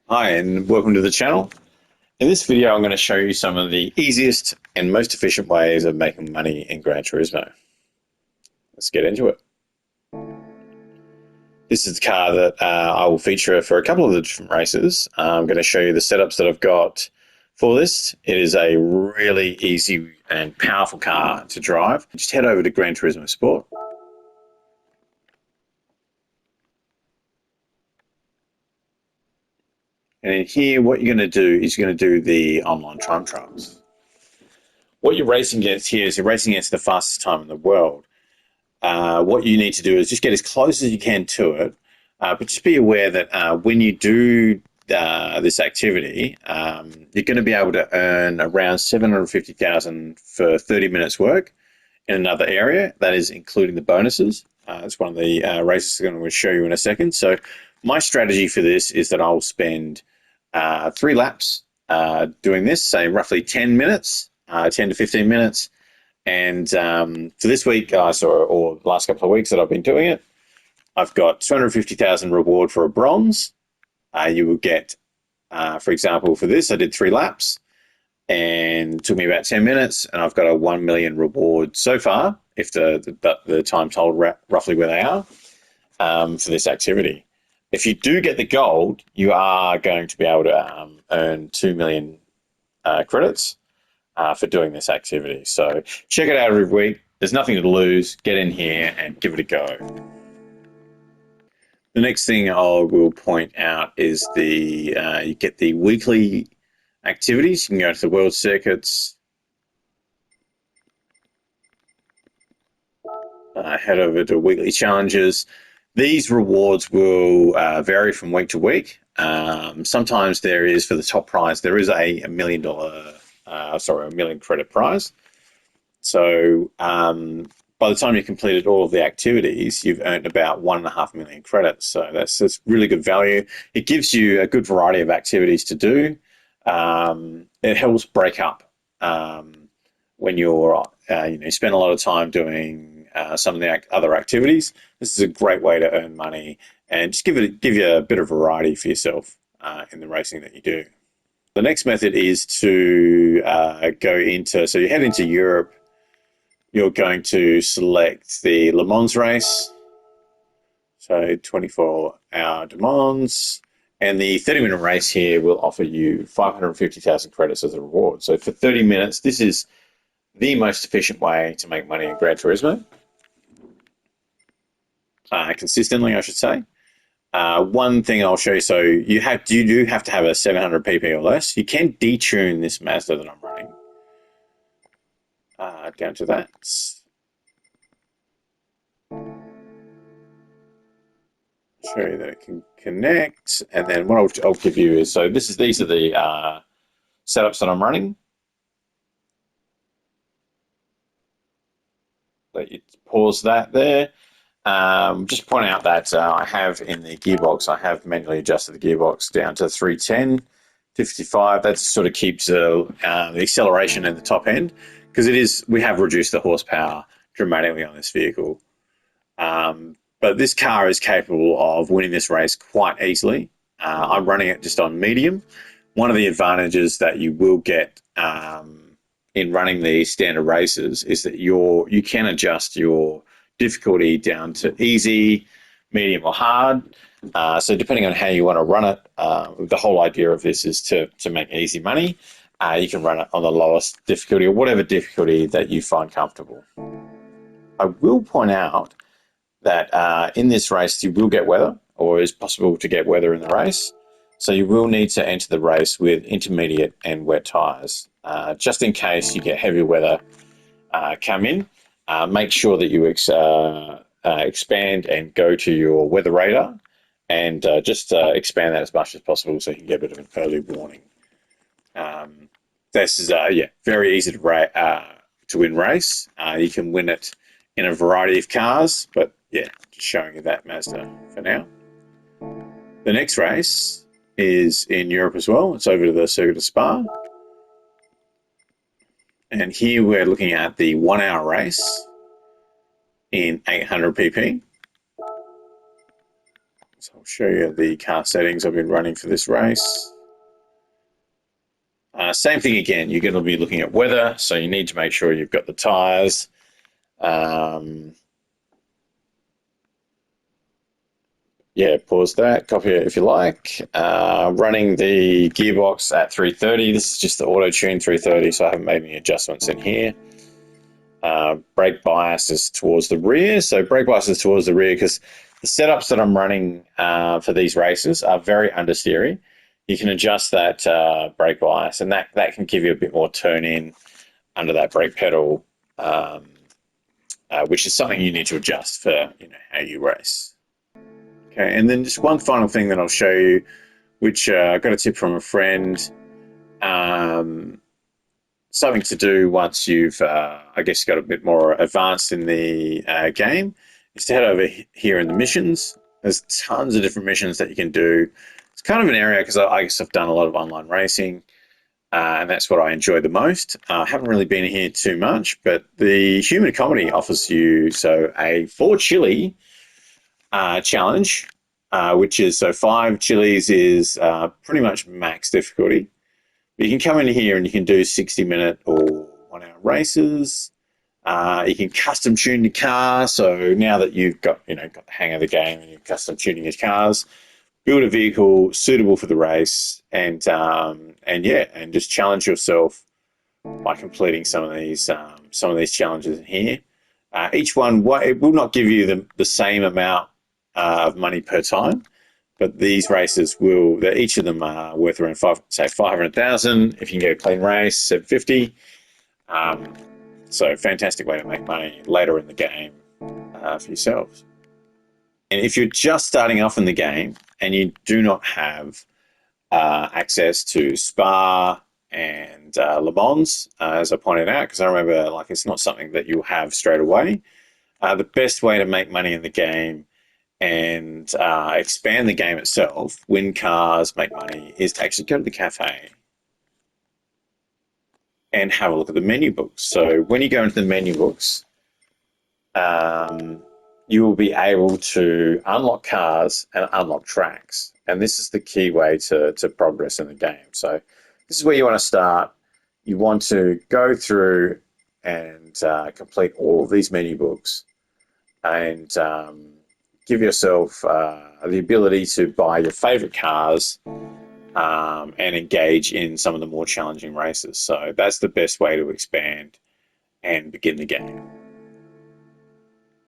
Hi and welcome to the channel. In this video I'm going to show you some of the easiest and most efficient ways of making money in Gran Turismo. Let's get into it. This is the car that I will feature for a couple of the different races. I'm going to show you the setups that I've got for this. It is a really easy and powerful car to drive. Just head over to Gran Turismo Sport. And in here what you're going to do is you're going to do the online time trials. What you're racing against here is you're racing against the fastest time in the world. What you need to do is just get as close as you can to it, but just be aware that when you do this activity, you're going to be able to earn around 750,000 for 30 minutes work in another area. That is including the bonuses. It's one of the races I'm going to show you in a second. So my strategy for this is that I'll spend 3 laps doing this, say roughly 10 minutes, 10 to 15 minutes. And for this week, or last couple of weeks that I've been doing it, I've got 250,000 reward for a bronze. You will get, for example, for this, I did 3 laps and it took me about 10 minutes, and I've got a 1 million reward so far, if the times hold roughly where they are, for this activity. If you do get the gold, you are going to be able to earn 2 million credits for doing this activity. So check it out every week. There's nothing to lose. Get in here and give it a go. The next thing I will point out is you get the weekly activities. You can go to the world circuits, head over to weekly challenges. These rewards will vary from week to week. Sometimes there is, for the top prize, there is a $1 million a million credit prize. So by the time you've completed all of the activities, you've earned about 1.5 million credits. So that's really good value. It gives you a good variety of activities to do. It helps break up when you're you spend a lot of time doing some of the other activities. This is a great way to earn money and just give you a bit of variety for yourself in the racing that you do. The next method is to so you head into Europe. You're going to select the Le Mans race, so 24-hour Le Mans, and the 30-minute race here will offer you 550,000 credits as a reward. So for 30 minutes, this is the most efficient way to make money in Gran Turismo, consistently, I should say. One thing I'll show you, so you do have to have a 700 pp or less. You can detune this Mazda that I'm running down to that. Show you that it can connect, and then what I'll give you is, so these are the setups that I'm running. Let you pause that there. Just point out that I have in the gearbox, I have manually adjusted the gearbox down to 310 to 55. That sort of keeps the acceleration in the top end, because we have reduced the horsepower dramatically on this vehicle. But this car is capable of winning this race quite easily. I'm running it just on medium. One of the advantages that you will get in running these standard races is that you can adjust your difficulty down to easy, medium, or hard. So depending on how you want to run it, the whole idea of this is to make easy money. You can run it on the lowest difficulty or whatever difficulty that you find comfortable. I will point out that in this race you will get weather, or it's possible to get weather in the race. So you will need to enter the race with intermediate and wet tyres. Just in case you get heavy weather come in, make sure that you expand and go to your weather radar and just expand that as much as possible so you can get a bit of an early warning. This is very easy to win race. You can win it in a variety of cars, but yeah, just showing you that Mazda for now. The next race is in Europe as well. It's over to the Circuit of Spa. And here we're looking at the 1 hour race in 800 pp. So I'll show you the car settings I've been running for this race. Same thing again, you're going to be looking at weather, so you need to make sure you've got the tyres. Yeah, pause that, copy it if you like. Running the gearbox at 330. This is just the auto-tune 330, so I haven't made any adjustments in here. Brake bias is towards the rear. So brake bias is towards the rear because the setups that I'm running for these races are very understeery. You can adjust that brake bias, and that can give you a bit more turn in under that brake pedal, which is something you need to adjust for how you race. Okay, and then just one final thing that I'll show you, which I got a tip from a friend. Something to do once you've, I guess, got a bit more advanced in the game, is to head over here in the missions. There's tons of different missions that you can do. It's kind of an area because I guess I've done a lot of online racing, and that's what I enjoy the most. I haven't really been here too much, but the Human Comedy offers you a 4 chili challenge, which is 5 chilies is pretty much max difficulty. You can come in here and you can do 60-minute or 1-hour races. You can custom tune your car. So now that you've got got the hang of the game and you're custom tuning your cars, build a vehicle suitable for the race, and just challenge yourself by completing some of these challenges in here. Each one, it will not give you the same amount of money per time, but these races each of them are worth around 500,000. If you can get a clean race, 750. So fantastic way to make money later in the game for yourselves. And if you're just starting off in the game and you do not have access to Spa and Le Mans, as I pointed out, because I remember it's not something that you'll have straight away. The best way to make money in the game and expand the game itself, win cars, make money, is to actually go to the cafe and have a look at the menu books. So when you go into the menu books, you will be able to unlock cars and unlock tracks. And this is the key way to progress in the game. So this is where you want to start. You want to go through and complete all of these menu books and give yourself the ability to buy your favorite cars and engage in some of the more challenging races. So that's the best way to expand and begin the game.